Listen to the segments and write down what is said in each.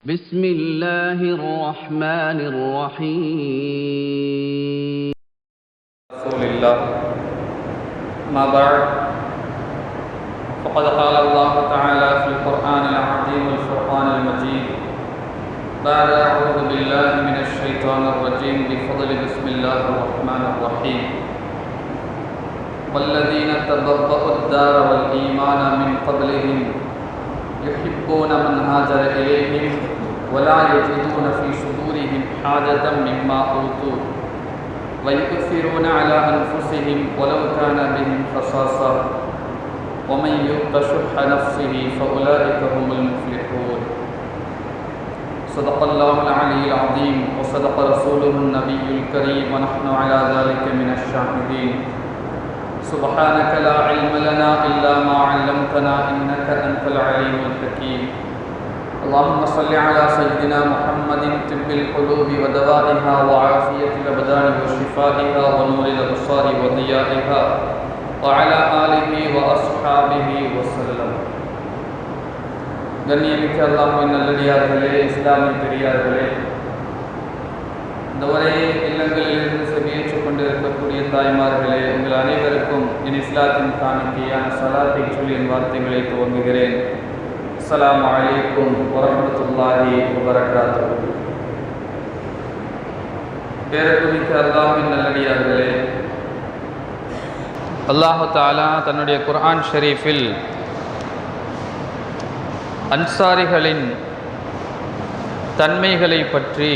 بسم الله الرحمن الرحيم رسول الله ما بعد فقد قال الله تعالى في القرآن العظيم والفرقان المجيد بعد أعوذ بالله من الشيطان الرجيم بفضل بسم الله الرحمن الرحيم والذين تبوأوا الدار والإيمان من قبلهم يحبون من هاجر إليهم ولا يجدون في صدورهم حاجة مما أوتوا ويؤثرون على أنفسهم ولو كان بهم خصاصة ومن يوق شح نفسه فأولئك هم المفلحون صدق الله العلي العظيم وصدق رسوله النبي الكريم ونحن على ذلك من الشاهدين سبحانك لا علم لنا إلا ما علمتنا إنك أنت العليم الحكيم اللهم صل على سيدنا محمد طب القلوب ودوائها وعافية الأبدان وشفائها ونور الأبصار وضيائها وعلى آله وأصحابه وسلم. கண்ணியமிக்க அல்லாஹ்வின் நல்லடியார்களே, இஸ்லாமிய பெரியார்களே, இந்த ஒரே இல்லங்களிலிருந்து செவியேற்றுக் கொண்டிருக்கக்கூடிய தாய்மார்களே, உங்கள் அனைவருக்கும் என் இஸ்லாத்தின் காணிக்கையான ஸலாத்தை சொல்லி என் வார்த்தைகளை துவங்குகிறேன். அஸ்ஸலாமு அலைக்கும் வரஹ்மத்துல்லாஹி வபரகாத்துஹு. பேரன்புமிக்க அல்லாஹ்வின் நல்லடியார்களே, அல்லாஹ் தஆலா தன்னுடைய குர்ஆன் ஷரீஃபில் அன்சாரிகளின் தன்மைகளை பற்றி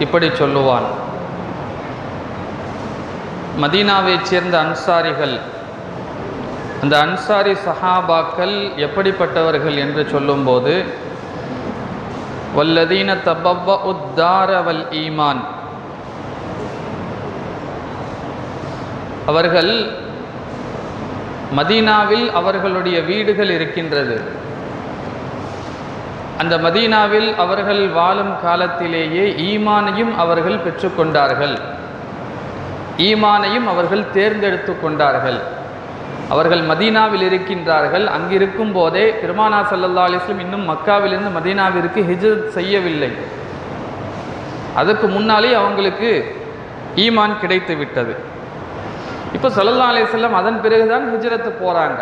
இப்படி சொல்லுவான். மதீனாவைச் சேர்ந்த அன்சாரிகள், அந்த அன்சாரி சஹாபாக்கள் எப்படிப்பட்டவர்கள் என்று சொல்லும்போது, வல்லதீன தபவ்வஉத் தார வல் ஈமான், அவர்கள் மதீனாவில் அவர்களுடைய வீடுகள் இருக்கின்றது. அந்த மதீனாவில் அவர்கள் வாழும் காலத்திலேயே ஈமானையும் அவர்கள் பெற்றுக்கொண்டார்கள், ஈமானையும் அவர்கள் தேர்ந்தெடுத்து கொண்டார்கள். அவர்கள் மதீனாவில் இருக்கின்றார்கள். அங்கிருக்கும் போதே பெருமானார் ஸல்லல்லாஹு அலைஹி வஸல்லம் இன்னும் மக்காவிலிருந்து மதீனாவிற்கு ஹிஜ்ரத் செய்யவில்லை. அதற்கு முன்னாலே அவங்களுக்கு ஈமான் கிடைத்து விட்டது. இப்போ ஸல்லல்லாஹு அலைஹி வஸல்லம் அதன் பிறகுதான் ஹிஜ்ரத்து போகிறாங்க.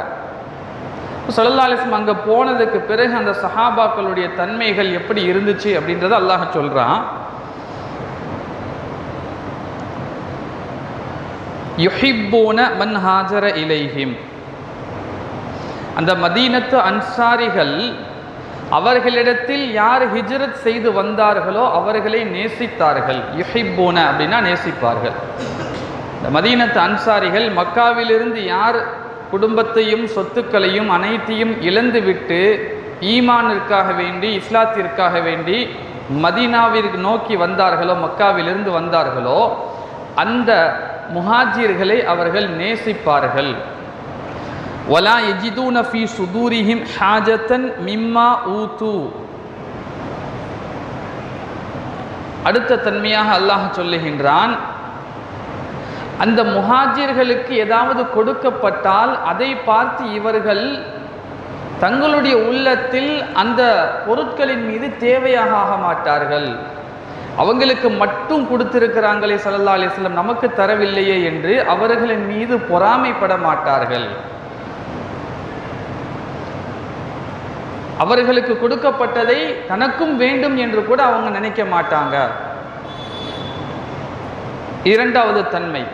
ஸல்லல்லாஹு அலைஹி வஸல்லம் அங்கே போனதுக்கு பிறகு அந்த சஹாபாக்களுடைய தன்மைகள் எப்படி இருந்துச்சு அப்படின்றத அல்லாஹ் சொல்கிறான். யுஹிப்பூன மன் ஹாஜர இலைஹிம், அந்த மதீனத்து அன்சாரிகள் அவர்களிடத்தில் யார் ஹிஜ்ரத் செய்து வந்தார்களோ அவர்களை நேசித்தார்கள். யுஹிப்பூன அப்படின்னா நேசிப்பார்கள். இந்த மதீனத்து அன்சாரிகள் மக்காவிலிருந்து யார் குடும்பத்தையும் சொத்துக்களையும் அனைத்தையும் இழந்துவிட்டு ஈமானிற்காக வேண்டி, இஸ்லாத்திற்காக வேண்டி மதீனாவிற்கு நோக்கி வந்தார்களோ, மக்காவிலிருந்து வந்தார்களோ, அந்த முஹாஜிர்களை அவர்கள் நேசிப்பார்கள். வலா யஜிதூன ஃபீ சுதூரிஹிம் ஹாஜத்தன் மிம்மா ஊது. அடுத்த தன்மையாக அல்லாஹ் சொல்லுகின்றான், அந்த முஹாஜிர்களுக்கு ஏதாவது கொடுக்கப்பட்டால் அதை பார்த்து இவர்கள் தங்களுடைய உள்ளத்தில் அந்த பொருட்களின் மீது தேவையாக ஆக மாட்டார்கள். அவங்களுக்கு மட்டும் கொடுத்திருக்கிறாங்களே ஸல்லல்லாஹு அலைஹி வஸல்லம், நமக்கு தரவில்லையே என்று அவர்களின் மீது பொறாமைப்பட மாட்டார்கள். அவர்களுக்கு கொடுக்கப்பட்டதை தனக்கும் வேண்டும் என்று கூட அவங்க நினைக்க மாட்டாங்க. இரண்டாவது தன்மை.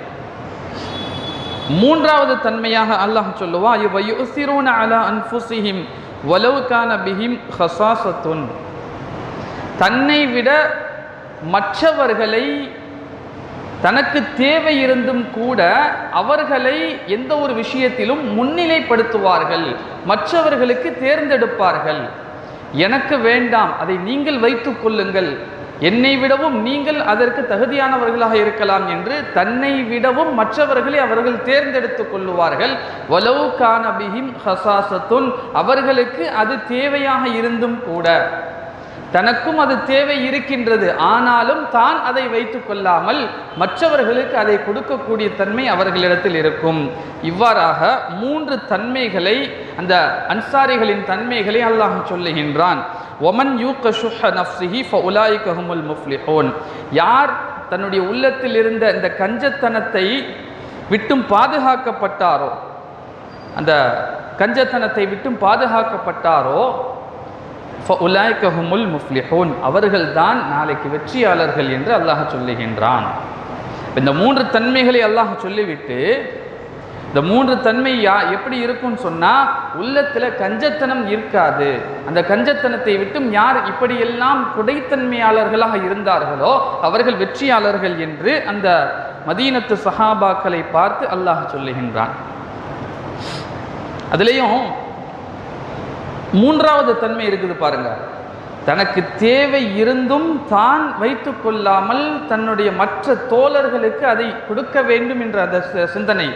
மூன்றாவது தன்மையாக அல்லாஹ் சொல்லுவா, யுஸிரூன அலா அன்ஃபுஸிஹிம் வலவ் கான பிஹிம் ஹஸாஸத்துன், தன்னை விட மற்றவர்களை தனக்கு தேவை இருந்தும் கூட அவர்களை எந்த ஒரு விஷயத்திலும் முன்னிலைப்படுத்துவார்கள், மற்றவர்களுக்கு தேர்ந்தெடுப்பார்கள். எனக்கு வேண்டாம், அதை நீங்கள் வைத்துக் கொள்ளுங்கள், என்னை விடவும் நீங்கள் அதற்கு தகுதியானவர்களாக இருக்கலாம் என்று தன்னை விடவும் மற்றவர்களை அவர்கள் தேர்ந்தெடுத்து கொள்ளுவார்கள். வலவ் கான பிஹிம் ஹஸாஸத்துன், அவர்களுக்கு அது தேவையாக இருந்தும் கூட, தனக்கும் அது தேவை இருக்கின்றது, ஆனாலும் தான் அதை வைத்துக் கொள்ளாமல் மற்றவர்களுக்கு அதை கொடுக்கக்கூடிய தன்மை அவர்களிடத்தில் இருக்கும். இவ்வாறாக மூன்று தன்மைகளை, அந்த அன்சாரிகளின் தன்மைகளை அல்லாஹ் சொல்லுகின்றான். ஒமன் யூக ஷுஹ நஃப்ஸிஹி ஃபஉலாயிக ஹுமுல் முஃப்லிஹூன். யார் தன்னுடைய உள்ளத்தில் இருந்த இந்த கஞ்சத்தனத்தை விட்டும் பாதுகாக்கப்பட்டாரோ, அந்த கஞ்சத்தனத்தை விட்டும் பாதுகாக்கப்பட்டாரோ, ஃபஉலாயிக ஹுமுல் முஃப்லிஹூன், அவர்கள்தான் நாளைக்கு வெற்றியாளர்கள் என்று அல்லாஹ் சொல்லுகின்றான். இந்த 3 தன்மைகளை அல்லாஹ் சொல்லிவிட்டு, இந்த 3 தன்மை எப்படி இருக்கும்னு சொன்னா, உள்ளத்துல கஞ்சத்தனம் இருக்காது. அந்த கஞ்சத்தனத்தை விட்டும் யார் இப்படியெல்லாம் குடைத்தன்மையாளர்களாக இருந்தார்களோ அவர்கள் வெற்றியாளர்கள் என்று அந்த மதீனத்து சஹாபாக்களை பார்த்து அல்லாஹ் சொல்லுகின்றான். அதுலேயும் 3வது தன்மை இருக்குது பாருங்க. தனக்கு தேவை இருந்தும் தான் வைத்து கொள்ளாமல் தன்னுடைய மற்ற தோழர்களுக்கு அதை கொடுக்க வேண்டும் என்ற அந்த சிந்தனை,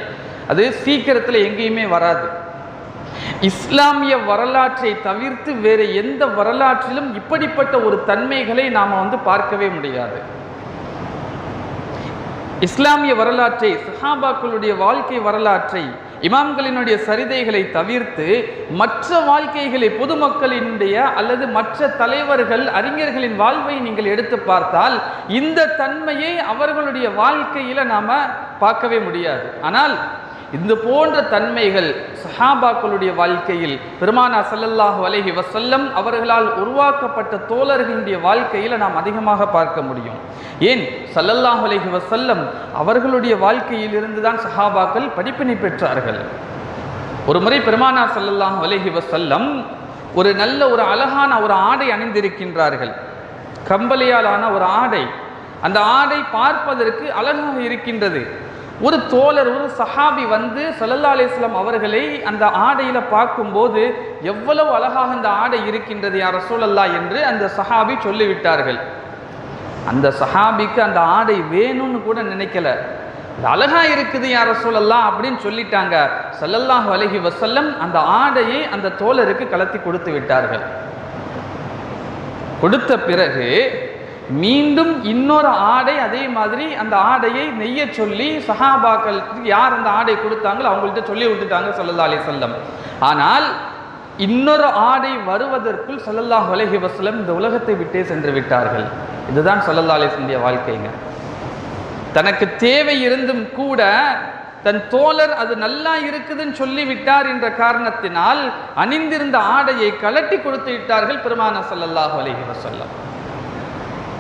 அது சீக்கிரத்தில் எங்கேயுமே வராது. இஸ்லாமிய வரலாற்றை தவிர்த்து வேறு எந்த வரலாற்றிலும் இப்படிப்பட்ட ஒரு தன்மைகளை நாம் பார்க்கவே முடியாது. இஸ்லாமிய வரலாற்றை, சஹாபாக்களுடைய வாழ்க்கை வரலாற்றை, இமாம்களினுடைய சரிதைகளை தவிர்த்து மற்ற வாழ்க்கைகளை, பொதுமக்களினுடைய அல்லது மற்ற தலைவர்கள், அறிஞர்களின் வாழ்வை நீங்கள் எடுத்து பார்த்தால் இந்த தன்மையை அவர்களுடைய வாழ்க்கையில் நாம் பார்க்கவே முடியாது. ஆனால் இந்த போன்ற தன்மைகள் சஹாபாக்களுடைய வாழ்க்கையில், பெருமானார் ஸல்லல்லாஹு அலைஹி வஸல்லம் அவர்களால் உருவாக்கப்பட்ட தோழர்களுடைய வாழ்க்கையில் நாம் அதிகமாக பார்க்க முடியும். ஏன், ஸல்லல்லாஹு அலைஹி வஸல்லம் அவர்களுடைய வாழ்க்கையில் இருந்துதான் சஹாபாக்கள் படிப்பினை பெற்றார்கள். ஒரு முறை பெருமானார் ஸல்லல்லாஹு அலைஹி வஸல்லம் ஒரு நல்ல ஒரு அழகான ஒரு ஆடை அணிந்திருக்கின்றார்கள். கம்பளியால் ஆன ஒரு ஆடை. அந்த ஆடை பார்ப்பதற்கு அழகாக இருக்கின்றது. ஒரு தோழர், ஒரு சஹாபி ஸல்லல்லாஹு அலைஹி வஸல்லம் அவர்களை அந்த ஆடையில பார்க்கும்போது எவ்வளவு அழகாக அந்த ஆடை இருக்கின்றது யா ரசூலல்லாஹ் என்று அந்த சஹாபி சொல்லிவிட்டார்கள். அந்த சஹாபிக்கு அந்த ஆடை வேணும்னு கூட நினைக்கல. அழகா இருக்குது யா ரசூலல்லாஹ் அப்படின்னு சொல்லிட்டாங்க. ஸல்லல்லாஹு அலைஹி வஸல்லம் அந்த ஆடையை அந்த தோழருக்கு கலத்தி கொடுத்து விட்டார்கள். கொடுத்த பிறகு மீண்டும் இன்னொரு ஆடை அதே மாதிரி அந்த ஆடையை நெய்ய சொல்லி சஹாபாக்களுக்கு யார் அந்த ஆடை கொடுத்தாங்களோ அவங்கள்ட்ட சொல்லி விட்டுட்டாங்க ஸல்லல்லாஹு அலைஹி வஸல்லம். ஆனால் இன்னொரு ஆடை வருவதற்குள் ஸல்லல்லாஹு அலைஹி வஸல்லம் இந்த உலகத்தை விட்டே சென்று விட்டார்கள். இதுதான் ஸல்லல்லாஹு அலைஹி வஸல்லம் வாழ்க்கைங்க. தனக்கு தேவை இருந்தும் கூட தன் தோழர் அது நல்லா இருக்குதுன்னு சொல்லிவிட்டார் என்ற காரணத்தினால் அணிந்திருந்த ஆடையை கலட்டி கொடுத்து விட்டார்கள் பெருமானார் ஸல்லல்லாஹு அலைஹி வஸல்லம்.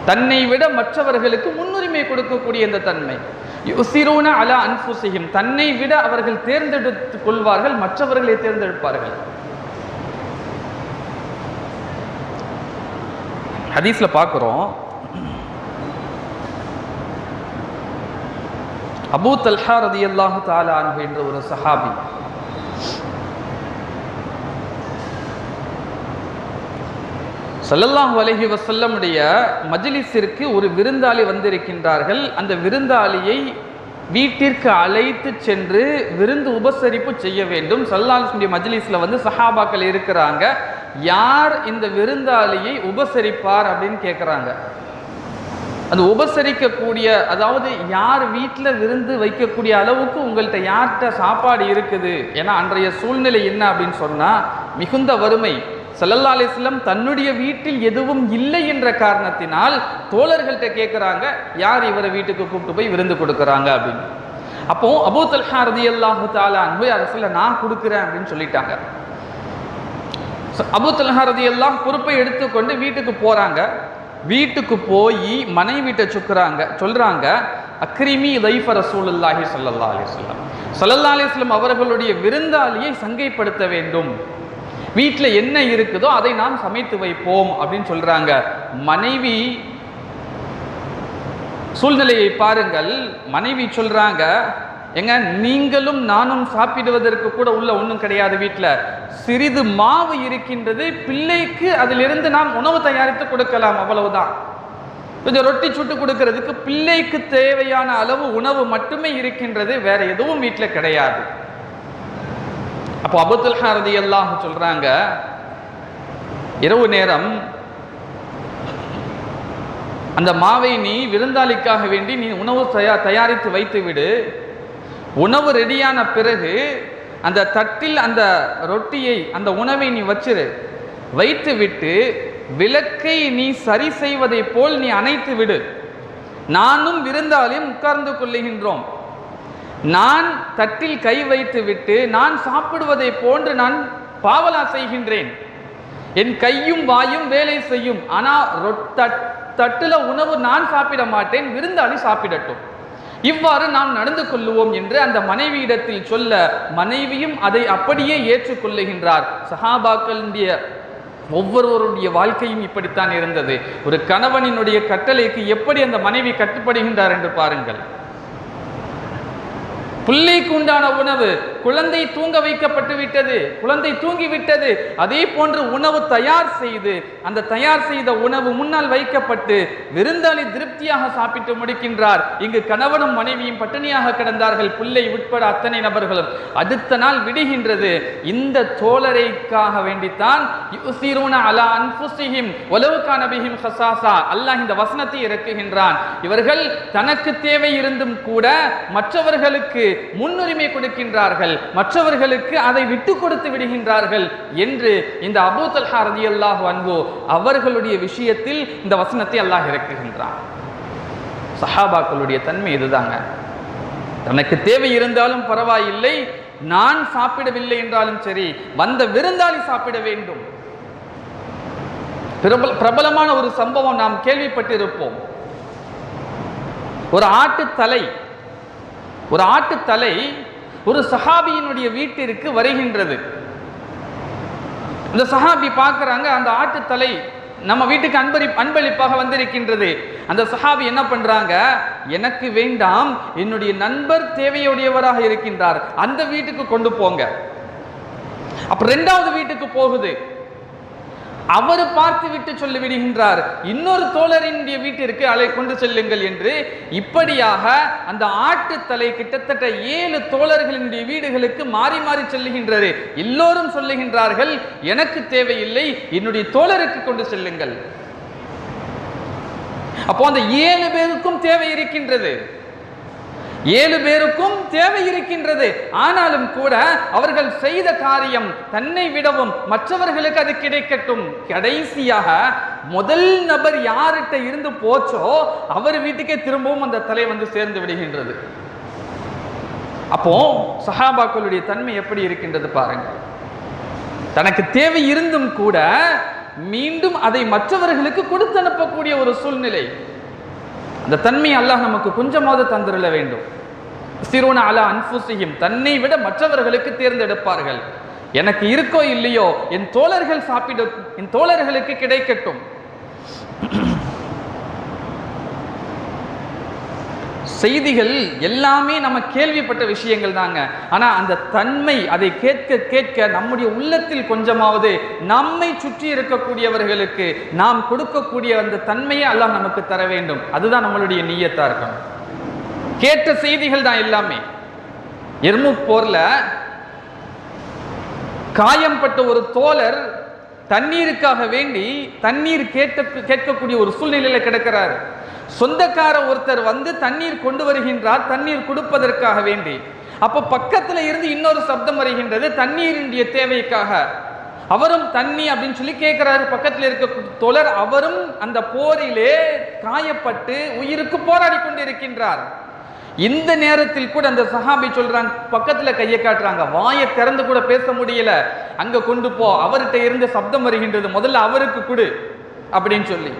தன்னை விட மற்றவர்களுக்கு முன்னுரிமை கொடுக்கக்கூடிய இந்த தன்மை. யுஸிரூன அலா அன்ஃபுஸிஹிம், தன்னை விட அவர்கள் தேர்ந்தெடுத்துக் கொள்வார்கள், மற்றவர்களை தேர்ந்தெடுப்பார்கள். ஹதீஸ்ல பார்க்கிறோம், அபூ தல்ஹா ரலியல்லாஹு தஆலா அன்ஹு என்ற ஒரு சஹாபி ஸல்லல்லாஹு அலைஹி வஸல்லமுடைய மஜ்லிஸிற்கு ஒரு விருந்தாளி வந்திருக்கின்றார்கள். அந்த விருந்தாளியை வீட்டிற்கு அழைத்து சென்று விருந்து உபசரிப்பு செய்ய வேண்டும். ஸல்லல்லாஹு அலைஹி வஸல்லம் மஜ்லிஸில் சஹாபாக்கள் இருக்கிறாங்க. யார் இந்த விருந்தாளியை உபசரிப்பார் அப்படின்னு கேட்குறாங்க. அந்த உபசரிக்கக்கூடிய, அதாவது யார் வீட்டில் விருந்து வைக்கக்கூடிய அளவுக்கு உங்கள்கிட்ட யார்கிட்ட சாப்பாடு இருக்குது. ஏன்னா அன்றைய சூழ்நிலை என்ன அப்படின்னு சொன்னால் மிகுந்த வறுமை. ஸல்லல்லாஹு அலைஹி வஸல்லம் தன்னுடைய வீட்டில் எதுவும் இல்லை என்ற காரணத்தினால் தோழர்கள்ட்ட கேட்குறாங்க, யார் இவரை வீட்டுக்கு கூப்பிட்டு போய் விருந்து கொடுக்குறாங்க அப்படின்னு. அப்போ அபூ தல்ஹா ரலியல்லாஹு தஆலா அன்ஹு யா ரசூலல்லாஹ் நான் கொடுக்குறேன் அப்படின்னு சொல்லிட்டாங்க. அபூ தல்ஹா ரலியல்லாஹு பொறுப்பை எடுத்துக்கொண்டு வீட்டுக்கு போகிறாங்க. வீட்டுக்கு போய் மனைவிட்ட சொல்கிறாங்க, அக்ரிமி லைஃப ரசூலுல்லாஹி ஸல்லல்லாஹு அலைஹி வஸல்லம், ஸல்லல்லாஹு அலைஹி வஸல்லம் அவர்களுடைய விருந்தாளியை சங்கைப்படுத்த வேண்டும். வீட்டில் என்ன இருக்குதோ அதை நாம் சமைத்து வைப்போம் அப்படின்னு சொல்றாங்க. மனைவி சூழ்நிலையை பாருங்கள். மனைவி சொல்றாங்க, எங்க நீங்களும் நானும் சாப்பிடுவதற்கு கூட உள்ள ஒன்றும் கிடையாது, வீட்டில் சிறிது மாவு இருக்கின்றது, பிள்ளைக்கு அதிலிருந்து நாம் உணவு தயாரித்து கொடுக்கலாம், அவ்வளவுதான். கொஞ்சம் ரொட்டி சுட்டு கொடுக்கறதுக்கு பிள்ளைக்கு தேவையான அளவு உணவு மட்டுமே இருக்கின்றது, வேற எதுவும் வீட்டில் கிடையாது. அப்போ அபூ தல்ஹா ரலியல்லாஹு சொல்றாங்க, இரவு நேரம் அந்த மாவை நீ விருந்தாளிக்காக வேண்டி நீ உணவு தயாரித்து வைத்து விடு. உணவு ரெடியான பிறகு அந்த தட்டில் அந்த ரொட்டியை, அந்த உணவை நீ வச்சிரு. வைத்து விட்டு விளக்கை நீ சரி செய்வதை போல் நீ அணைத்து விடு. நானும் விருந்தாளியும் உட்கார்ந்து கொள்ளுகின்றோம். நான் தட்டில் கை வைத்து விட்டு நான் சாப்பிடுவதை போன்று நான் பாவலா செய்கின்றேன். என் கையும் வாயும் வேலை செய்யும். ஆனால் தட்டுல உணவு நான் சாப்பிட மாட்டேன், விருந்தாளி சாப்பிடட்டும். இவ்வாறு நாம் நடந்து கொள்ளுவோம் என்று அந்த மனைவியிடத்தில் சொல்ல மனைவியும் அதை அப்படியே ஏற்றுக்கொள்ளுகின்றார். சஹாபாக்களுடைய ஒவ்வொருவருடைய வாழ்க்கையும் இப்படித்தான் இருந்தது. ஒரு கணவனினுடைய கட்டளைக்கு எப்படி அந்த மனைவி கட்டுப்படுகின்றார் என்று பாருங்கள். பிள்ளைக்கு உண்டான உணவு, குழந்தை தூங்க வைக்கப்பட்டு விட்டது, குழந்தை தூங்கிவிட்டது, அதே போன்று உணவு தயார் செய்து அந்த தயார் செய்த உணவு முன்னால் வைக்கப்பட்டு விருந்தாளி திருப்தியாக சாப்பிட்டு முடிக்கின்றார். இங்கு கணவனும் மனைவியும் பட்டினியாக கிடந்தார்கள், பிள்ளை உட்பட அத்தனை நபர்களும். அடுத்த நாள் விடுகின்றது. இந்த தோழரைக்காக வேண்டித்தான் அல்லாஹ் இந்த வசனத்தை இறக்குகின்றான். இவர்கள் தனக்கு தேவை இருந்தும் கூட மற்றவர்களுக்கு முன்னுரிமை கொடுக்கின்றார்கள், மற்றவர்களுக்கு அதை விட்டு கொடுத்து விடுகின்றார்கள் என்று இந்த அபூ தல்ஹா ரலியல்லாஹு அன்ஹு அவர்களுடைய விஷயத்தில் இந்த வசனத்தை அல்லாஹ் இறக்குகின்றான். சஹாபாக்களுடைய தன்மை இதுதாங்க. தனக்கு தேவை இருந்தாலும் பரவாயில்லை, நான் சாப்பிடவில்லை என்றாலும் சரி, வந்த விருந்தாளி சாப்பிட வேண்டும். பிரபலமான ஒரு சம்பவம் நாம் கேள்விப்பட்டிருப்போம். ஒரு ஆட்டுத்தலை ஒரு சஹாபியினுடைய வீட்டிற்கு வருகின்றது. இந்த சஹாபி பார்க்கறாங்க, அந்த ஆட்டுத்தலை நம்ம வீட்டுக்கு அன்பளிப்பாக வந்திருக்கின்றது. அந்த சஹாபி என்ன பண்றாங்க, எனக்கு வேண்டாம், என்னுடைய நண்பர் தேவையுடையவராக இருக்கின்றார், அந்த வீட்டுக்கு கொண்டு போங்க. அப்ப இரண்டாவது வீட்டுக்கு போகுது. அவர் பார்த்து விட்டு சொல்லி விடுகின்றார், இன்னொரு தோழரின் வீட்டிற்கு அலை கொண்டு செல்லுங்கள் என்று. இப்படியாக அந்த ஆட்டுத்தலை கிட்டத்தட்ட 7 தோழர்களினுடைய வீடுகளுக்கு மாறி மாறி செல்லுகின்றது. எல்லோரும் சொல்லுகின்றார்கள், எனக்கு தேவையில்லை, என்னுடைய தோழருக்கு கொண்டு செல்லுங்கள். அப்போ அந்த 7 பேருக்கும் தேவை இருக்கின்றது, 7 பேருக்கும் தேவை இருக்கின்றது. ஆனாலும் கூட அவர்கள் செய்த காரியம் தன்னை விடவும் மற்றவர்களுக்கு அது கிடைக்கட்டும். கடைசியாக முதல் நபர் யார்கிட்ட இருந்து போச்சோ அவர் வீட்டுக்கே திரும்பவும் அந்த தலை வந்து சேர்ந்து விடுகின்றது. அப்போ சஹாபாக்களுடைய தன்மை எப்படி இருக்கின்றது பாருங்க. தனக்கு தேவை இருந்தும் கூட மீண்டும் அதை மற்றவர்களுக்கு கொடுத்து அனுப்பக்கூடிய ஒரு சூழ்நிலை. அந்த தன்மை அல்லாஹ் நமக்கு கொஞ்சமாவது தந்திரல வேண்டும். சிறுவன அலா அன்ஃபுஸிஹிம், தன்னை விட மற்றவர்களுக்கு தேர்ந்தெடுப்பார்கள். எனக்கு இருக்கோ இல்லையோ என் தோழர்கள் சாப்பிட, என் தோழர்களுக்கு கிடைக்கட்டும். செய்திகள் எல்லாமே நம்ம கேள்விப்பட்ட விஷயங்கள் தாங்க. ஆனா அந்த தன்மை, அதை கேட்க கேட்க நம்முடைய உள்ளத்தில் கொஞ்சமாவது நம்மை சுற்றி இருக்கக்கூடியவர்களுக்கு நாம் கொடுக்கக்கூடிய அந்த தன்மையை அல்லாஹ் நமக்கு தர வேண்டும். அதுதான் நம்மளுடைய நிய்யத்தா இருக்கணும். கேட்ட செய்திகள் தான் எல்லாமே. எர்முக் போர்ல காயம்பட்ட ஒரு தோழர் தண்ணீருக்காக வேண்டி தண்ணீர் கேட்கக்கூடிய ஒரு சூழ்நிலையில கிடக்கிறார். சொந்தக்கார ஒருத்தர் வந்து தண்ணீர் கொண்டு வருகின்றார், தண்ணீர் கொடுப்பதற்காக வேண்டி. அப்ப பக்கத்துல இருந்து இன்னொரு சப்தம் வருகின்றது, தண்ணீருடைய தேவைக்காக. அவரும் தண்ணி அப்படின்னு சொல்லி கேட்கிறாரு. பக்கத்தில் இருக்க தோழர் அவரும் அந்த போரிலே காயப்பட்டு உயிருக்கு போராடி கொண்டு இருக்கின்றார். இந்த நேரத்தில் கூட அந்த சஹாபி சொல்றாங்க, பக்கத்துல கையை காட்டுறாங்க, வாயை திறந்து கூட பேச முடியல, அங்க கொண்டு போ, அவர்கிட்ட இருந்து சப்தம் வருகின்றது, முதல்ல அவருக்கு கொடு அப்படின்னு சொல்லி.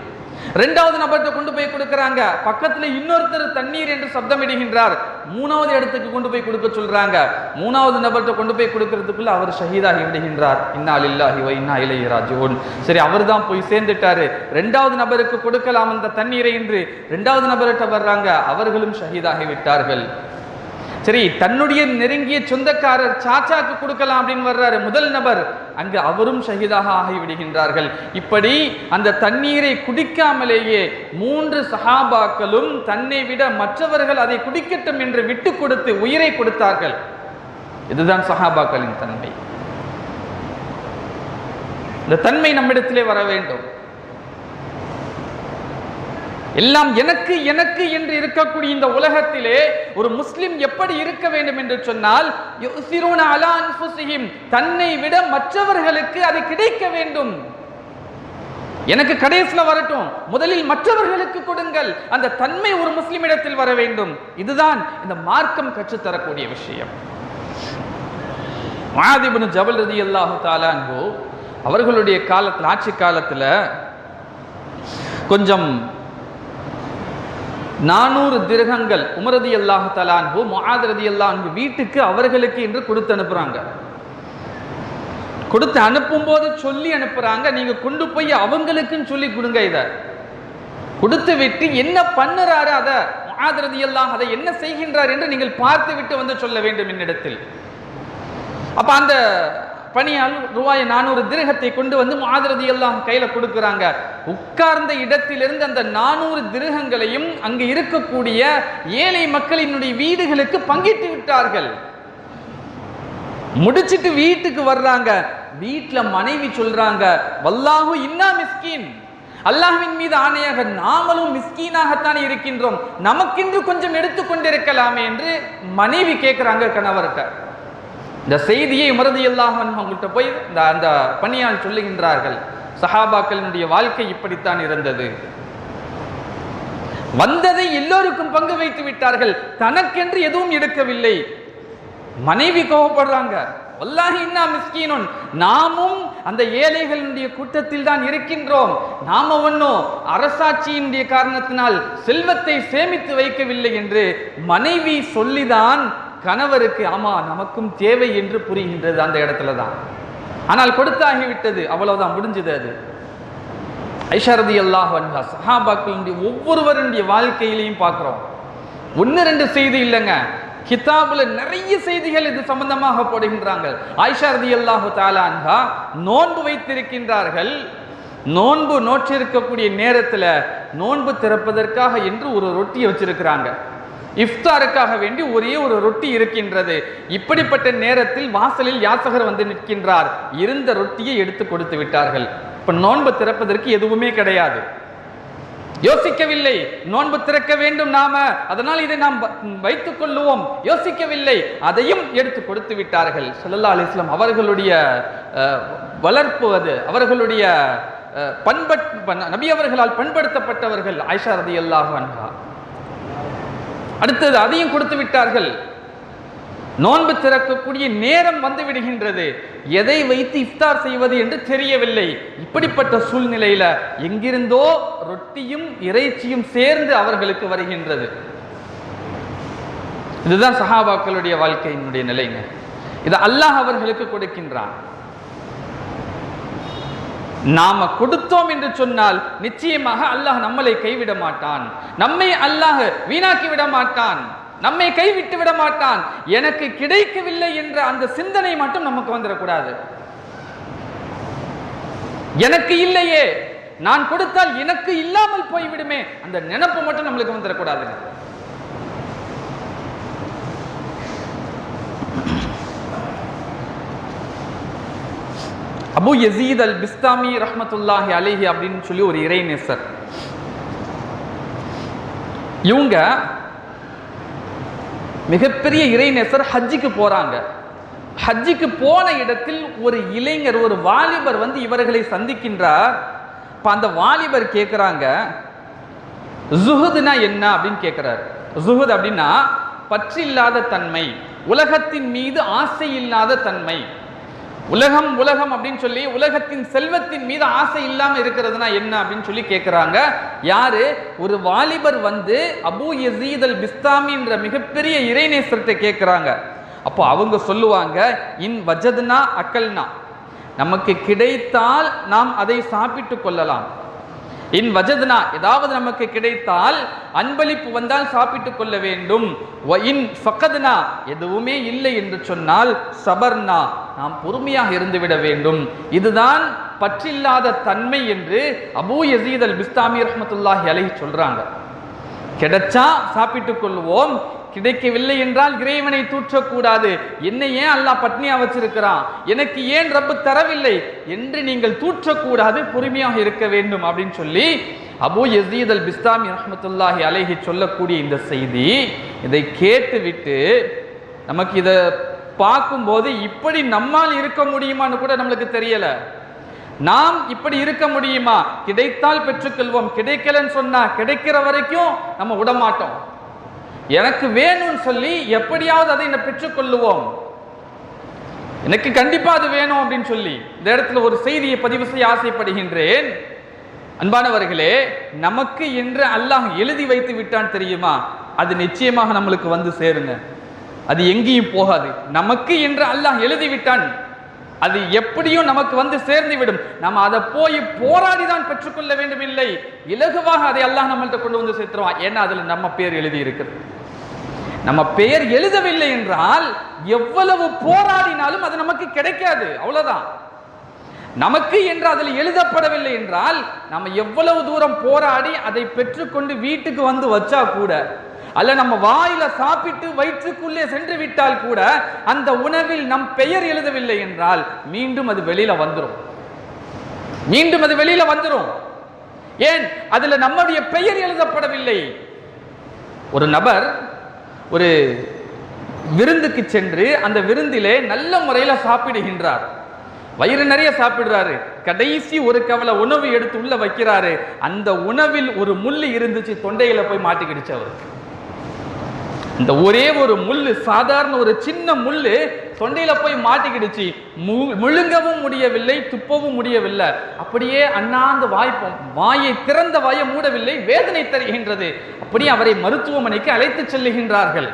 இரண்டாவது நபர்கிட்ட கொண்டு போய் கொடுக்கறாங்க, பக்கத்துல இன்னொருத்தர் தண்ணீர் என்று சப்தம் இடுகின்றார். மூணாவது இடத்துக்கு கொண்டு போய் கொடுக்க சொல்றாங்க. மூணாவது நபர்கிட்ட கொண்டு போய் கொடுக்கறதுக்குள்ள அவர் ஷஹீதாகி விடுகின்றார். இன்னா லில்லாஹி வ இன்னா இலைஹி ராஜிஊன். சரி, அவர் தான் போய் சேர்ந்துட்டாரு. இரண்டாவது நபருக்கு கொடுக்கலாம் அந்த தண்ணீரை என்று இரண்டாவது நபர்கிட்ட வர்றாங்க, அவர்களும் ஷஹீதாகி விட்டார்கள். சரி, தன்னுடைய நெருங்கிய சொந்தக்காரர் சாச்சாக்கு கொடுக்கலாம் அப்படின்னு வர்றாரு முதல் நபர், அங்கு அவரும் ஷஹீதாக ஆகி விடுகின்றார்கள். இப்படி அந்த தண்ணீரை குடிக்காமலேயே 3 சஹாபாக்களும் தன்னை விட மற்றவர்கள் அதை குடிக்கட்டும் என்று விட்டு கொடுத்து உயிரை கொடுத்தார்கள். இதுதான் சஹாபாக்களின் தன்மை. இந்த தன்மை நம்மிடத்திலே வர வேண்டும். எல்லாம் எனக்கு எனக்கு என்று இருக்கக்கூடிய இந்த உலகத்திலே ஒரு முஸ்லிம் எப்படி இருக்க வேண்டும் என்று சொன்னால், யுஸிரூன அலா அன்ஃபுஸிஹிம், தன்னை விட மற்றவர்களுக்கு அது கிடைக்க வேண்டும். எனக்கு கடைசியில் வரட்டும், முதலில் மற்றவர்களுக்கு கொடுங்கள். அந்த தன்மை ஒரு முஸ்லிமிடத்தில் வர வேண்டும். இதுதான் இந்த மார்க்கம் கற்றுத்தரக்கூடிய விஷயம். முஆத் இப்னு ஜபல் ரலியல்லாஹு தஆலா அன்ஹு அவர்களுடைய காலத்தில், ஆட்சி காலத்தில் கொஞ்சம் 400 திர்ஹங்கள் உமர் ரலியல்லாஹு தஆலா அன்ஹு முஆத் ரலியல்லாஹு அன்ஹு வீட்டுக்கு அவர்களுக்கு என்று கொடுத்து அனுப்புறாங்க. கொடுத்து அனுப்பும் போது சொல்லி அனுப்புறாங்க, நீங்க கொண்டு போய் அவங்களுக்குன்னு சொல்லி கொடுங்க. இத கொடுத்து விட்டு என்ன பண்ணுறாரு, அதை முஆத் ரலியல்லாஹு அதை என்ன செய்கின்றார் என்று நீங்கள் பார்த்து விட்டு வந்து சொல்ல வேண்டும் என்னிடத்தில். அப்ப அந்த பணியால் ரூபாய் 400 திர்ஹத்தை கொண்டு வந்து முஆத் ரலியல்லாஹு கையில கொடுக்குறாங்க. உட்கார்ந்த இடத்திலிருந்து அந்த 400 திர்ஹங்களையும் அங்கு இருக்கக்கூடிய ஏழை மக்களினுடைய வீடுகளுக்கு பங்கிட்டு விட்டார்கள். முடிச்சிட்டு வீட்டுக்கு வர்றாங்க. வீட்டுல மனைவி சொல்றாங்க, வல்லாஹு இன்னா மிஸ்கீன், அல்லாஹ்வின் மீது ஆணையாக நாமளும் மிஸ்கீனாகத்தான் இருக்கின்றோம், நமக்கென்று கொஞ்சம் எடுத்துக்கொண்டிருக்கலாமே என்று மனைவி கேட்கிறாங்க கணவர்கிட்ட. இந்த செய்தியை உமர் ரலியல்லாஹு அன்ஹு அவங்கள்ட்ட போய் அந்த பணியால் சொல்லுகின்றார்கள், சஹாபாக்களினுடைய வாழ்க்கை இப்படித்தான் இருந்தது. வந்ததை எல்லோருக்கும் பங்கு வைத்து விட்டார்கள், தனக்கென்று எதுவும் எடுக்கவில்லை. மனைவி கோபப்படுறாங்க, வல்லாஹி இன்னா மிஸ்கீனுன், நாமும் அந்த ஏழைகளுடைய கூட்டத்தில் தான் இருக்கின்றோம், நாம ஒன்னும் அரசாட்சியினுடைய காரணத்தினால் செல்வத்தை சேமித்து வைக்கவில்லை என்று மனைவி சொல்லிதான் கணவருக்கு ஆமா நமக்கும் தேவை என்று புரிகின்றது அந்த இடத்துல தான். ஆனால் கொடுத்தாகிவிட்டது, அவ்வளவுதான், முடிஞ்சது. அது ஐஷா ரலியல்லாஹு அன்ஹா சஹாபாக்களுடைய ஒவ்வொருவருடைய வாழ்க்கையிலையும் பார்க்கிறோம். 1-2 செய்தி இல்லைங்க, கிதாபுல நிறைய செய்திகள் இது சம்பந்தமாக போடுகின்றாங்க. ஆயிஷா ரலியல்லாஹு தஆலா அன்ஹா நோன்பு வைத்திருக்கின்றார்கள். நோன்பு நோற்றிருக்கக்கூடிய நேரத்தில் நோன்பு திறப்பதற்காக என்று ஒரு ரொட்டியை வச்சிருக்கிறாங்க. இஃப்தாருக்காக வேண்டி ஒரே ஒரு ரொட்டி இருக்கின்றது. இப்படிப்பட்ட நேரத்தில் வாசலில் யாசகர் வந்து நிற்கின்றார். இருந்த ரொட்டியை எடுத்து கொடுத்து விட்டார்கள். இப்ப நோன்பு திறப்பதற்கு எதுவுமே கிடையாது. யோசிக்கவில்லை, நோன்பு திறக்க வேண்டும் நாம, அதனால் இதை நாம் வைத்துக் கொள்ளுவோம், யோசிக்கவில்லை, அதையும் எடுத்து கொடுத்து விட்டார்கள். ஸல்லல்லாஹு அலைஹி வஸல்லம் அவர்களுடைய வளர்ப்பு, அது அவர்களுடைய நபி அவர்களால் பண்படுத்தப்பட்டவர்கள் ஆயிஷா ரலியல்லாஹு அன்ஹா. அடுத்தது அதையும் கொடுத்து விட்டார்கள். நோன்பு திறக்கக்கூடிய நேரம் வந்து விடுகின்றது. எதை வைத்து இஃப்தார் செய்வது என்று தெரியவில்லை. இப்படிப்பட்ட சூழ்நிலையில எங்கிருந்தோ ரொட்டியும் இறைச்சியும் சேர்ந்து அவர்களுக்கு வருகின்றது. இதுதான் சஹாபாக்களுடைய வாழ்க்கையினுடைய நிலைங்க. இது அல்லாஹ் அவர்களுக்கு கொடுக்கின்றான். நாம கொடுத்தோம் என்று சொன்னால் நிச்சயமாக அல்லாஹ் நம்மளை கைவிட மாட்டான், நம்மை அல்லாஹ் வீணாக்கி விட மாட்டான், நம்மை கைவிட்டு விட மாட்டான். எனக்கு கிடைக்கவில்லை என்ற அந்த சிந்தனை மட்டும் நமக்கு வந்துடக்கூடாது. எனக்கு இல்லையே, நான் கொடுத்தால் எனக்கு இல்லாமல் போய்விடுமே, அந்த நினைப்பு மட்டும் நம்மளுக்கு வந்துடக்கூடாது. அபு யசீத் அல் பிஸ்தாமி ரஹ்மத்துல்லாஹி அலைஹி அப்படின்னு சொல்லி ஒரு இறைநேசர். இவங்க மிகப்பெரிய இறைநேசர். ஹஜ்ஜிக்கு போறாங்க. ஹஜ்ஜிக்கு போன இடத்தில் ஒரு இளைஞர், ஒரு வாலிபர் வந்து இவர்களை சந்திக்கின்றார். அந்த வாலிபர் கேட்கிறாங்க, ஜுஹுதுனா என்ன அப்படின்னு கேட்கிறார். ஜுஹுத் அப்படின்னா பற்றில்லாத தன்மை, உலகத்தின் மீது ஆசை இல்லாத தன்மை. உலகம் உலகம் அப்படின்னு சொல்லி உலகத்தின் செல்வத்தின் மீது ஆசை இல்லாம இருக்கிறதுனா என்ன அப்படின்னு சொல்லி கேட்கிறாங்க. யாரு? ஒரு வாலிபர் வந்து அபு யசீத் அல் பிஸ்தாமி என்ற மிகப்பெரிய இறைநேசர்கிட்ட கேட்கிறாங்க. அப்போ அவங்க சொல்லுவாங்க, இன் வஜத்னா அக்கல்னா, நமக்கு கிடைத்தால் நாம் அதை சாப்பிட்டு கொள்ளலாம். இன் வஜத்னா, ஏதாவது நமக்கு கிடைத்தால், அன்பளிப்பு வந்தால் சாப்பிட்டு கொள்ள வேண்டும். இன் ஃபகத்னா, எதுவுமே இல்லை என்று சொன்னால் சபர்னா, நாம் பொறுமையாக இருந்துவிட வேண்டும். இதுதான் பற்றில்லாத தன்மை என்று அபு யசீத் அல் பிஸ்தாமி ரஹ்மத்துல்லாஹி அலைஹி சொல்றாங்க. கிடைச்சா சாப்பிட்டுக் கொள்வோம், கிடைக்கவில்லை என்றால் இறைவனை தூற்றக்கூடாது. என்னை ஏன் அல்லாஹ் பட்னியா வச்சிருக்கிறான், எனக்கு ஏன் ரப்பு தரவில்லை என்று நீங்கள் தூற்றக்கூடாது, பொறுமையாக இருக்க வேண்டும் அப்படின்னு சொல்லி அபு யசீத் அல் பிஸ்தாமி ரஹ்மத்துல்லாஹி அலைஹி சொல்லக்கூடிய இந்த செய்தி, இதை கேட்டுவிட்டு நமக்கு இதை பார்க்கும்போது இப்படி நம்மால் இருக்க முடியுமான்னு கூட நம்மளுக்கு தெரியல. நாம் இப்படி இருக்க முடியுமா? கிடைத்தால் பெற்றுக்கொள்வோம், கிடைக்கலன்னு சொன்னா கிடைக்கிற வரைக்கும் நம்ம விடமாட்டோம். எனக்கு வேணும்னு சொல்லி எப்படியாவது அதை பெற்றுக்கொள்ளுவோம். எனக்கு கண்டிப்பா அது வேணும் அப்படின்னு சொல்லி இந்த இடத்துல ஒரு செய்தியை பதிவு செய்ய ஆசைப்படுகின்றேன். அன்பானவர்களே, நமக்கு என்று அல்லாஹ் எழுதி வைத்து விட்டான் தெரியுமா, அது நிச்சயமாக நம்மளுக்கு வந்து சேருங்க. அது எங்கேயும் போகாது. நமக்கு என்று அல்லாஹ் எழுதி விட்டான், அது எப்படியும் நமக்கு வந்து சேர்ந்து விடும். நம்ம அதை போய் போராடி தான் பெற்றுக்கொள்ள வேண்டும் இல்லை, இலகுவாக அதை அல்லாஹ் நம்மள்கிட்ட கொண்டு வந்து சேர்த்துருவான். ஏன்னா அதுல நம்ம பேர் எழுதி இருக்கிறது. நம்ம பெயர் எழுதவில்லை என்றால் எவ்வளவு போராடினாலும் அது நமக்கு கிடைக்காது. அவ்வளவுதான். நமக்கு என்று அதில் எழுதப்படவில்லை என்றால் நம்ம எவ்வளவு தூரம் போராடி அதை பெற்றுக்கொண்டு வீட்டுக்கு வந்து வச்சா கூட, அல்ல நம்ம வாயில சாப்பிட்டு வயிற்றுக்குள்ளே சென்று விட்டால் கூட, அந்த உணவில் நம் பெயர் எழுதவில்லை என்றால் மீண்டும் அது வெளியில வந்துடும். மீண்டும் அது வெளியில வந்துடும். ஏன்? அதுல நம்முடைய பெயர் எழுதப்படவில்லை. ஒரு நபர் ஒரு விருந்துக்கு சென்று அந்த விருந்திலே நல்ல முறையில் சாப்பிடுகின்றார். வயிறு நிறைய சாப்பிடுறாரு. கடைசி ஒரு கவலை உணவு எடுத்து உள்ள வைக்கிறாரு. அந்த உணவில் ஒரு முள்ளு இருந்துச்சு, தொண்டையில போய் மாட்டிக்கிடுச்சு அவருக்கு. இந்த ஒரே ஒரு முள்ளு, சாதாரண ஒரு சின்ன முள்ளு தொண்டையில போய் மாட்டிக்கிடுச்சு. முழுங்கவும் முடியவில்லை, துப்பவும் முடியவில்லை. அப்படியே அண்ணாந்து வாயை திறந்த வாயை மூடவில்லை. வேதனை தருகின்றது. அப்படியே அவரை மருத்துவமனைக்கு அழைத்து செல்லுகின்றார்கள்.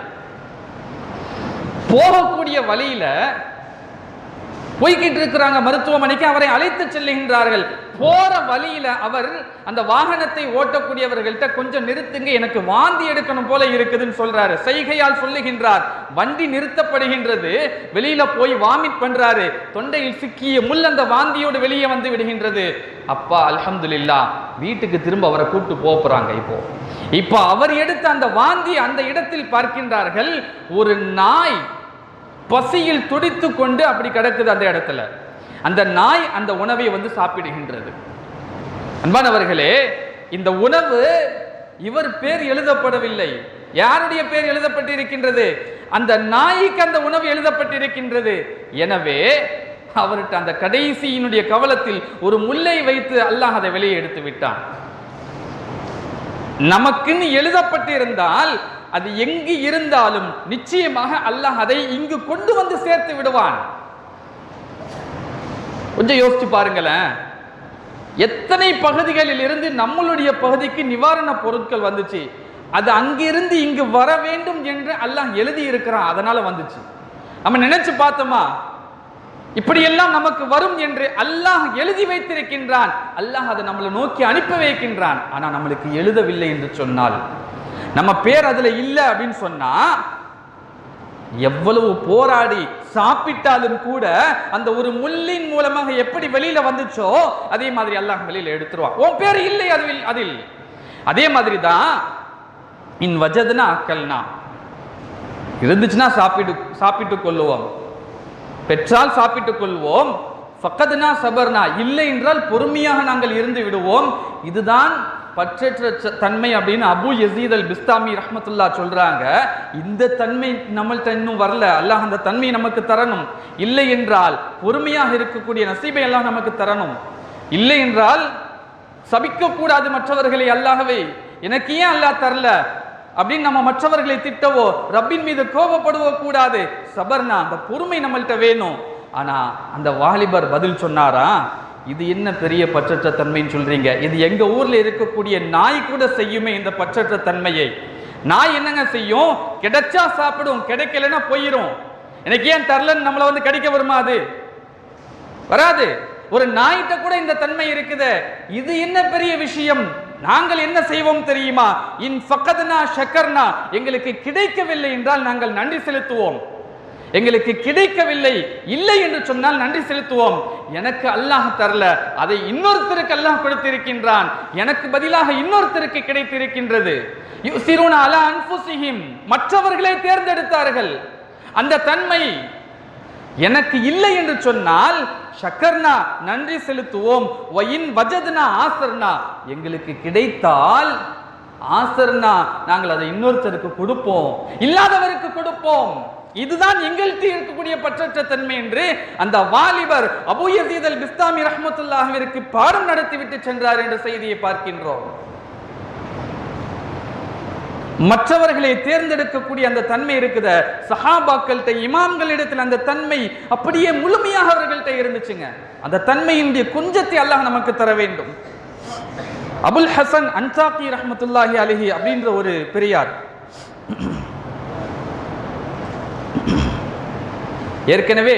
போகக்கூடிய வழியில போய்கிட்டு இருக்கிறாங்க மருத்துவமனைக்கு, அவரை அழைத்து செல்லுகின்றார்கள். போற வழியில அவர் அந்த வாகனத்தை ஓட்டக்கூடியவர்கள்ட்ட கொஞ்சம் நிறுத்துங்க, எனக்கு வாந்தி எடுக்கணும் போல இருக்குதுன்னு சொல்றாரு. செய்கையால் சொல்லுகின்றார். வண்டி நிறுத்தப்படுகின்றது. வெளியில போய் வாமிட் பண்றாரு. தொண்டையில் சிக்கிய முள் அந்த வாந்தியோடு வெளியே வந்து விடுகின்றது. அப்பா அல்ஹம்துலில்லாஹ், வீட்டுக்கு திரும்ப அவரை கூட்டு போறாங்க. இப்போ அவர் எடுத்த அந்த வாந்தி அந்த இடத்தில் பார்க்கின்றார்கள். ஒரு நாய் பசியில் துடித்து கொண்டு அப்படி கிடக்குது அந்த இடத்துல. அந்த நாய் அந்த உணவை வந்து சாப்பிடுகின்றது. அன்பானவர்களே, இந்த உணவு இவர் பேர் எழுதப்படவில்லை. யாருடைய பேர் எழுதப்பட்டிருக்கின்றது? அந்த நாய்க்கு அந்த உணவு எழுதப்பட்டிருக்கின்றது. எனவே அவர்கிட்ட அந்த கடைசியினுடைய கவலத்தில் ஒரு முல்லை வைத்து அல்லாஹ் அதை வெளியே எடுத்து விட்டான். நமக்குன்னு எழுதப்பட்டிருந்தால் அது எங்கு இருந்தாலும் நிச்சயமாக அல்லாஹ் அதை இங்கு கொண்டு வந்து சேர்த்து விடுவான். கொஞ்சம் யோசிச்சு பாருங்களேன், எத்தனை பகுதிகளில் இருந்து நம்மளுடைய பகுதிக்கு நிவாரண பொருட்கள் வந்துச்சு. அது அங்கிருந்து இங்கு வர வேண்டும் என்று அல்லாஹ் எழுதி இருக்கிறான். அதனால வந்துச்சு. நம்ம நினைச்சு பார்த்தோமா, இப்படியெல்லாம் நமக்கு வரும் என்று அல்லாஹ் எழுதி வைத்திருக்கின்றான். அல்லாஹ் அதை நம்மளை நோக்கி அனுப்பி வைக்கின்றான். ஆனா நம்மளுக்கு எழுதவில்லை என்று சொன்னால், நம்ம பேர் அதுல இல்லை அப்படின்னு சொன்னா, எவ்வளவு போராடி சாப்பிட்டாலும் கூட அந்த ஒரு முள்ளின் மூலமாக எப்படி வெளியில வந்துச்சோ அதே மாதிரி அல்லாஹ் வெளியில எடுத்துருவான். உன் பேர் இல்லை அதில். அதே மாதிரி தான் இன் வஜத்னா அக்கல்னா, இருந்துச்சுன்னா சாப்பிட்டு கொள்ளுவோம், பெற்றால் சாப்பிட்டுக் கொள்வோம். ஃபக்கத்னா சபர்னா, இல்லை என்றால் பொறுமையாக நாங்கள் இருந்து விடுவோம். இதுதான் பற்றற்ற தன்மை அப்படின்னு அபு யசீத் அல் பிஸ்தாமி ரஹ்மத்துல்லாஹ் சொல்றாங்க. இந்த தன்மை நம்மள்ட்ட இன்னும் வரல. அல்லாஹ் அந்த தன்மை நமக்கு தரணும். இல்லை என்றால் பொறுமையாக இருக்கக்கூடிய நசீபை அல்லாஹ் நமக்கு தரணும். இல்லை என்றால் சபிக்க கூடாது மற்றவர்களை. அல்லாஹ்வே எனக்கு ஏன் அல்லாஹ் தரல அப்படின்னு நம்ம மற்றவர்களை திட்டவோ ரப்பின் மீது கோபப்படுவோ கூடாது. சபர்னா, அந்த பொறுமை நம்மள்கிட்ட வேணும். ஆனா அந்த வாலிபர் பதில் சொன்னாரா, இது என்ன பெரிய பற்றற்ற தன்மைன்னு சொல்றீங்க? இது எங்க ஊர்ல இருக்கக்கூடிய நாய் கூட செய்யுமே இந்த பற்றற்ற தன்மையை. நாய் என்னங்க செய்யும்? கிடைச்சா சாப்பிடும், கிடைக்கலன்னா போயிடும். எனக்கு ஏன் தரலன்னு நம்மளை வந்து கடிக்க வருமா? அது வராது. ஒரு நாய்கிட்ட கூட இந்த தன்மை இருக்குது. இது என்ன பெரிய விஷயம்? நாங்கள் என்ன செய்வோம் தெரியுமா? இன் ஃபக்கத்னா ஷக்கர்னா, எங்களுக்கு கிடைக்கவில்லை என்றால் நாங்கள் நன்றி செலுத்துவோம். எங்களுக்கு கிடைக்கவில்லை, இல்லை என்று சொன்னால் நன்றி செலுத்துவோம். எனக்கு அல்லாஹ் தரல, அதை இன்னொருத்தருக்கு அல்லாஹ் கொடுத்திருக்கின்றான். எனக்கு பதிலாக இன்னொருத்தருக்கு கிடைத்திருக்கின்றது. யுஸிரூன அலா அன்ஃபுஸிஹிம், மற்றவர்களை தேர்ந்தெடுத்தார்கள். அந்த தன்மை எனக்கு இல்லை என்று சொன்னால் ஷக்கர்னா, நன்றி செலுத்துவோம். வயின் வஜத்னா ஆசர்னா, எங்களுக்கு கிடைத்தால் ஆசர்னா, நாங்கள் அதை இன்னொருத்தருக்கு கொடுப்போம், இல்லாதவருக்கு கொடுப்போம். இதுதான் எங்கள்கிட்ட இருக்கக்கூடிய பற்றற்ற தன்மை என்று அந்த வாலிபர் அபூ யஸீத் அல் பிஸ்தாமி ரஹ்மத்துல்லாஹிற்கு பாடம் நடத்திவிட்டு சென்றார் என்ற செய்தியை பார்க்கின்றோம். மற்றவர்களை தேர்ந்தெடுக்கக்கூடிய அந்த தன்மை இருக்குது, சஹாபாக்கள்கிட்ட இமாம்களிடத்தில் அந்த தன்மை அப்படியே முழுமையாக அவர்கள்ட்ட இருந்துச்சுங்க. அந்த தன்மையினுடைய கொஞ்சத்தை அல்லாஹ் நமக்கு தர வேண்டும். அபுல் ஹசன் அன்சாகி ரஹ்மத்துல்லாஹி அலைஹி அப்படின்ற ஒரு பெரியார், ஏற்கனவே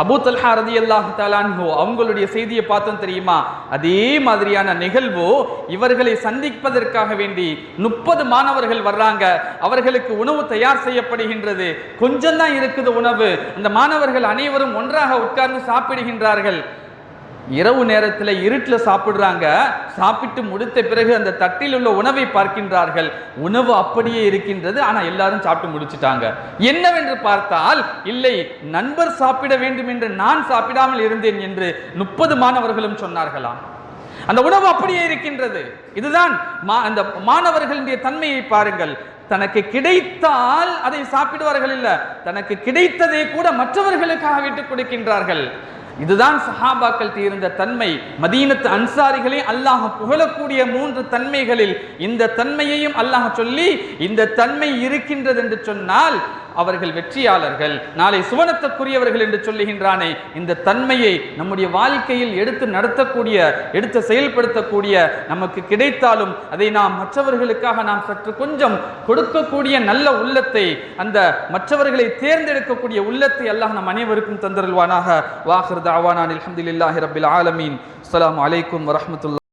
அபூ தல்ஹா ரலியல்லாஹு தஆலா அன்ஹு அவங்களுடைய செய்தியை பார்த்தோம் தெரியுமா? அதே மாதிரியான நிகழ்வு இவர்களை சந்திப்பதற்காக வேண்டி 30 மாணவர்கள் வர்றாங்க. அவர்களுக்கு உணவு தயார் செய்யப்படுகின்றது. கொஞ்சம் தான் இருக்குது உணவு. அந்த மாணவர்கள் அனைவரும் ஒன்றாக உட்கார்ந்து சாப்பிடுகின்றார்கள். இரவு நேரத்தில் இருட்டில் சாப்பிடுறாங்க. சாப்பிட்டு முடித்த பிறகு அந்த தட்டில் உள்ள உணவை பார்க்கின்றார்கள். உணவு அப்படியே இருக்கின்றது, ஆனால் எல்லாரும் சாப்பிட்டு முடிச்சிட்டாங்க. என்னவென்று பார்த்தால், இல்லை, நண்பர் சாப்பிட வேண்டும் என்று நான் சாப்பிடாமல் இருந்தேன் என்று 30 மாணவர்களும் சொன்னார்களாம். அந்த உணவு அப்படியே இருக்கின்றது. இதுதான் அந்த மாணவர்களுடைய தன்மையை பாருங்கள். தனக்கு கிடைத்தால் அதை சாப்பிடுவார்கள் இல்ல, தனக்கு கிடைத்ததை கூட மற்றவர்களுக்காக விட்டுக் கொடுக்கின்றார்கள். இதுதான் சஹாபாக்கள் இருந்த தன்மை. மதீனத்து அன்சாரிகளை அல்லாஹ் புகழக்கூடிய 3 தன்மைகளில் இந்த தன்மையையும் அல்லாஹ் சொல்லி, இந்த தன்மை இருக்கின்றது என்று சொன்னால் அவர்கள் வெற்றியாளர்கள், நாளை சுவனத்துக்குரியவர்கள் என்று சொல்லுகின்றானே. இந்த தன்மையை நம்முடைய வாழ்க்கையில் எடுத்து நடத்தக்கூடிய, எடுத்து செயல்படுத்தக்கூடிய, நமக்கு கிடைத்தாலும் அதை நாம் மற்றவர்களுக்காக நாம் சற்று கொஞ்சம் கொடுக்கக்கூடிய நல்ல உள்ளத்தை, அந்த மற்றவர்களை தேர்ந்தெடுக்கக்கூடிய உள்ளத்தை அல்லாஹ் நம் அனைவருக்கும் தந்தருள்வானாக. வாஹிர் தஅவானா அல்ஹம்துலில்லாஹி ரப்பில் ஆலமீன். அஸ்ஸலாமு அலைக்கும் வரஹ்மத்துல்லாஹி.